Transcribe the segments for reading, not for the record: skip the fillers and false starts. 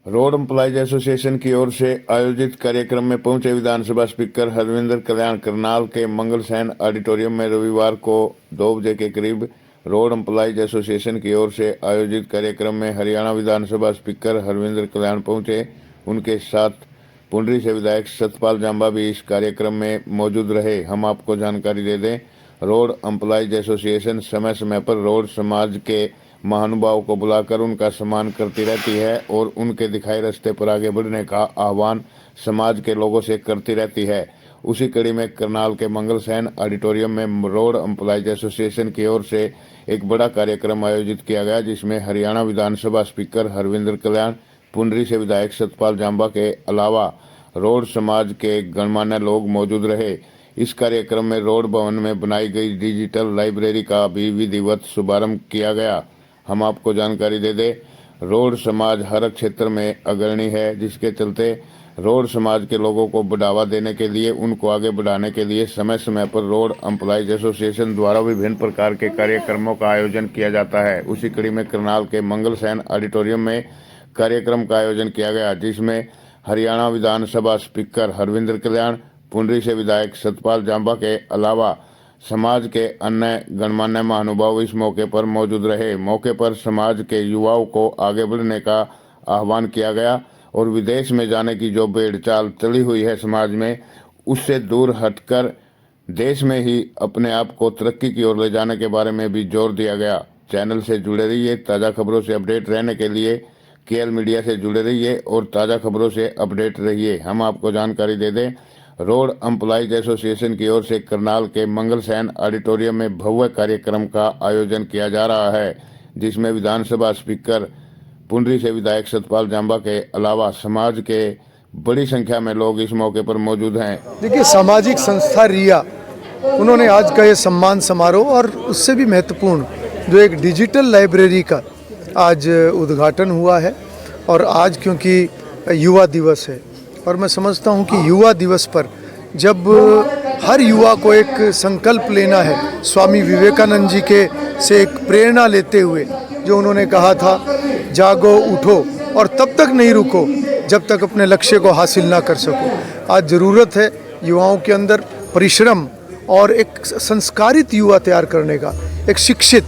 Road employees association की ओर से आयोजित कार्यक्रम में पहुंचे विधानसभा स्पीकर हरविंदर कल्याण करनाल के मंगल सैन ऑडिटोरियम में रविवार को 2 बजे के करीब रोड एम्प्लॉयज एसोसिएशन की ओर से आयोजित कार्यक्रम में हरियाणा विधानसभा स्पीकर हरविंदर कल्याण पहुंचे। उनके साथ पुंडरी से विधायक सतपाल जांबा भी इस कार्यक्रम में मौजूद रहे। हम आपको जानकारी दे दें, रोड एम्प्लॉयज एसोसिएशन समय समय पर रोड समाज के महानुभाव को बुलाकर उनका सम्मान करती रहती है और उनके दिखाए रास्ते पर आगे बढ़ने का आह्वान समाज के लोगों से करती रहती है। उसी कड़ी में करनाल के मंगल सैन ऑडिटोरियम में रोड एम्प्लॉयज एसोसिएशन की ओर से एक बड़ा कार्यक्रम आयोजित किया गया, जिसमें हरियाणा विधानसभा स्पीकर हरविंदर कल्याण, पुंडरी से विधायक सतपाल जांबा के अलावा रोड समाज के गणमान्य लोग मौजूद रहे। इस कार्यक्रम में रोड भवन में बनाई गई डिजिटल लाइब्रेरी का भी विधिवत शुभारंभ किया गया। हम आपको जानकारी दे दें, रोड समाज हर क्षेत्र में अग्रणी है, जिसके चलते रोड समाज के लोगों को बढ़ावा देने के लिए, उनको आगे बढ़ाने के लिए समय समय पर रोड एम्प्लॉयज एसोसिएशन द्वारा विभिन्न प्रकार के कार्यक्रमों का आयोजन किया जाता है। उसी कड़ी में करनाल के मंगल सैन ऑडिटोरियम में कार्यक्रम का आयोजन किया गया, जिसमें हरियाणा विधानसभा स्पीकर हरविंदर कल्याण, पुंडरी से विधायक सतपाल जांबा के अलावा समाज के अन्य गणमान्य महानुभाव इस मौके पर मौजूद रहे। मौके पर समाज के युवाओं को आगे बढ़ने का आह्वान किया गया और विदेश में जाने की जो भेड़चाल चली हुई है समाज में, उससे दूर हटकर देश में ही अपने आप को तरक्की की ओर ले जाने के बारे में भी जोर दिया गया। चैनल से जुड़े रहिए, ताज़ा खबरों से अपडेट रहने के लिए केएल मीडिया से जुड़े रहिए और ताज़ा खबरों से अपडेट रहिए। हम आपको जानकारी दे दें, रोड एम्प्लॉयज एसोसिएशन की ओर से करनाल के मंगल सैन ऑडिटोरियम में भव्य कार्यक्रम का आयोजन किया जा रहा है, जिसमें विधानसभा स्पीकर, पुंडरी से विधायक सतपाल जांबा के अलावा समाज के बड़ी संख्या में लोग इस मौके पर मौजूद हैं। देखिए, सामाजिक संस्था रिया, उन्होंने आज का ये सम्मान समारोह और उससे भी महत्वपूर्ण जो एक डिजिटल लाइब्रेरी का आज उद्घाटन हुआ है। और आज क्योंकि युवा दिवस है और मैं समझता हूं कि युवा दिवस पर जब हर युवा को एक संकल्प लेना है, स्वामी विवेकानंद जी के से एक प्रेरणा लेते हुए जो उन्होंने कहा था, जागो उठो और तब तक नहीं रुको जब तक अपने लक्ष्य को हासिल ना कर सको। आज ज़रूरत है युवाओं के अंदर परिश्रम और एक संस्कारित युवा तैयार करने का, एक शिक्षित।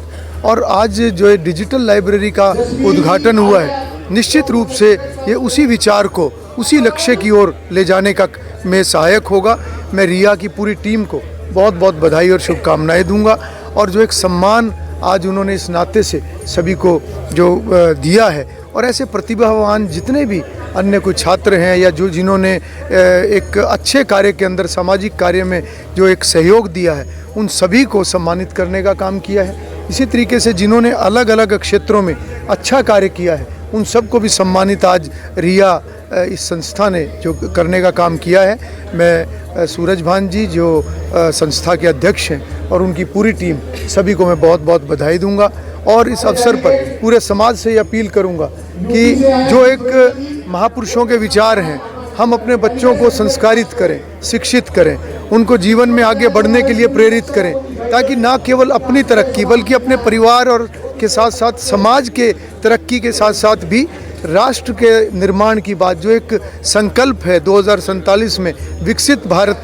और आज जो डिजिटल लाइब्रेरी का उद्घाटन हुआ है, निश्चित रूप से ये उसी विचार को, उसी लक्ष्य की ओर ले जाने का में सहायक होगा। मैं रिया की पूरी टीम को बहुत बहुत बधाई और शुभकामनाएं दूंगा। और जो एक सम्मान आज उन्होंने इस नाते से सभी को जो दिया है, और ऐसे प्रतिभावान जितने भी अन्य कोई छात्र हैं या जो जिन्होंने एक अच्छे कार्य के अंदर, सामाजिक कार्य में जो एक सहयोग दिया है, उन सभी को सम्मानित करने का काम किया है। इसी तरीके से जिन्होंने अलग अलग क्षेत्रों में अच्छा कार्य किया है, उन सबको भी सम्मानित आज रिया इस संस्था ने जो करने का काम किया है। मैं सूरज भान जी जो संस्था के अध्यक्ष हैं और उनकी पूरी टीम, सभी को मैं बहुत बहुत बधाई दूंगा। और इस अवसर पर पूरे समाज से ये अपील करूंगा कि जो एक महापुरुषों के विचार हैं, हम अपने बच्चों को संस्कारित करें, शिक्षित करें, उनको जीवन में आगे बढ़ने के लिए प्रेरित करें, ताकि ना केवल अपनी तरक्की बल्कि अपने परिवार और के साथ साथ समाज के तरक्की के साथ साथ भी राष्ट्र के निर्माण की बात, जो एक संकल्प है 2047 में विकसित भारत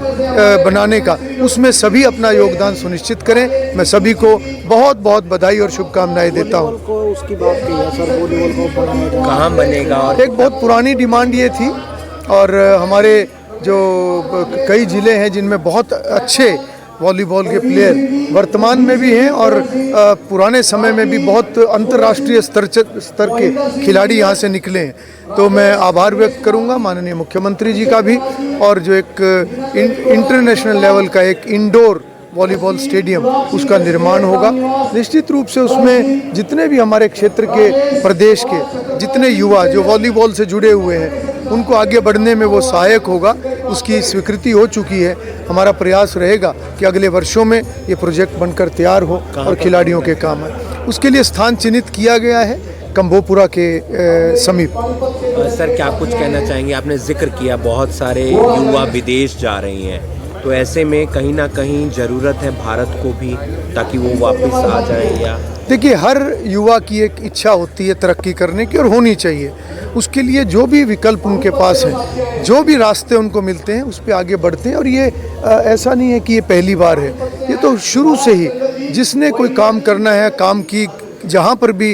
बनाने का, उसमें सभी अपना योगदान सुनिश्चित करें। मैं सभी को बहुत बहुत बधाई और शुभकामनाएं देता हूँ। उसकी बात की है सर, वॉलीबॉल को कहाँ बनेगा? एक बहुत पुरानी डिमांड ये थी और हमारे जो कई ज़िले हैं जिनमें बहुत अच्छे वॉलीबॉल के प्लेयर वर्तमान में भी हैं और पुराने समय में भी बहुत अंतर्राष्ट्रीय स्तर के खिलाड़ी यहाँ से निकले हैं। तो मैं आभार व्यक्त करूँगा माननीय मुख्यमंत्री जी का भी, और जो एक इंटरनेशनल लेवल का एक इंडोर वॉलीबॉल स्टेडियम, उसका निर्माण होगा। निश्चित रूप से उसमें जितने भी हमारे क्षेत्र के, प्रदेश के जितने युवा जो वॉलीबॉल से जुड़े हुए हैं, उनको आगे बढ़ने में वो सहायक होगा। उसकी स्वीकृति हो चुकी है। हमारा प्रयास रहेगा कि अगले वर्षों में ये प्रोजेक्ट बनकर तैयार हो और खिलाड़ियों के काम आए। उसके लिए स्थान चिन्हित किया गया है कंबोपुरा के समीप। सर, क्या कुछ कहना चाहेंगे? आपने जिक्र किया बहुत सारे युवा विदेश जा रही हैं, तो ऐसे में कहीं ना कहीं ज़रूरत है भारत को भी, ताकि वो वापस आ जाएं। या देखिए, हर युवा की एक इच्छा होती है तरक्की करने की, और होनी चाहिए। उसके लिए जो भी विकल्प उनके पास हैं, जो भी रास्ते उनको मिलते हैं, उस पर आगे बढ़ते हैं। और ये ऐसा नहीं है कि ये पहली बार है, ये तो शुरू से ही जिसने कोई काम करना है, काम की जहाँ पर भी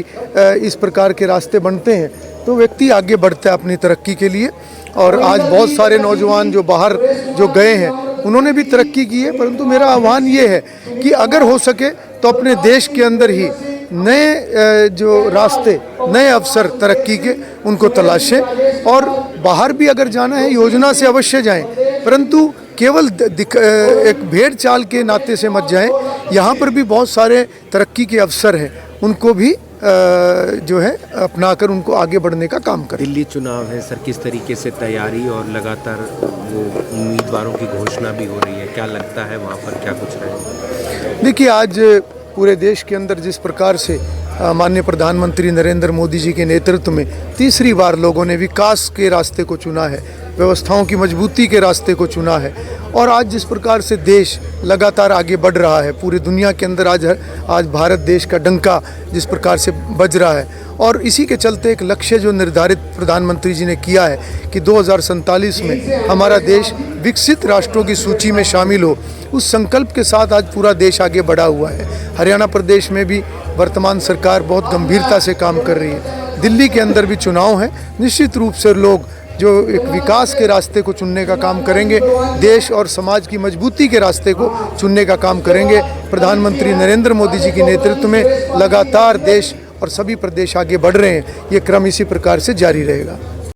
इस प्रकार के रास्ते बनते हैं तो व्यक्ति आगे बढ़ता है अपनी तरक्की के लिए। और आज बहुत सारे नौजवान जो बाहर जो गए हैं उन्होंने भी तरक्की की है, परंतु मेरा आह्वान ये है कि अगर हो सके तो अपने देश के अंदर ही नए जो रास्ते, नए अवसर तरक्की के उनको तलाशें। और बाहर भी अगर जाना है योजना से अवश्य जाएं, परंतु केवल एक भेड़ चाल के नाते से मत जाएं। यहाँ पर भी बहुत सारे तरक्की के अवसर हैं, उनको भी जो है अपनाकर उनको आगे बढ़ने का काम करें। दिल्ली चुनाव है सर, किस तरीके से तैयारी, और लगातार वो उम्मीदवारों की घोषणा भी हो रही है, क्या लगता है वहाँ पर क्या कुछ रहेगा? देखिए, आज पूरे देश के अंदर जिस प्रकार से माननीय प्रधानमंत्री नरेंद्र मोदी जी के नेतृत्व में तीसरी बार लोगों ने विकास के रास्ते को चुना है, व्यवस्थाओं की मजबूती के रास्ते को चुना है, और आज जिस प्रकार से देश लगातार आगे बढ़ रहा है, पूरी दुनिया के अंदर आज भारत देश का डंका जिस प्रकार से बज रहा है, और इसी के चलते एक लक्ष्य जो निर्धारित प्रधानमंत्री जी ने किया है कि 2047 में हमारा देश विकसित राष्ट्रों की सूची में शामिल हो, उस संकल्प के साथ आज पूरा देश आगे बढ़ा हुआ है। हरियाणा प्रदेश में भी वर्तमान सरकार बहुत गंभीरता से काम कर रही है। दिल्ली के अंदर भी चुनाव हैं, निश्चित रूप से लोग जो एक विकास के रास्ते को चुनने का काम करेंगे, देश और समाज की मजबूती के रास्ते को चुनने का काम करेंगे। प्रधानमंत्री नरेंद्र मोदी जी के नेतृत्व में लगातार देश और सभी प्रदेश आगे बढ़ रहे हैं, ये क्रम इसी प्रकार से जारी रहेगा।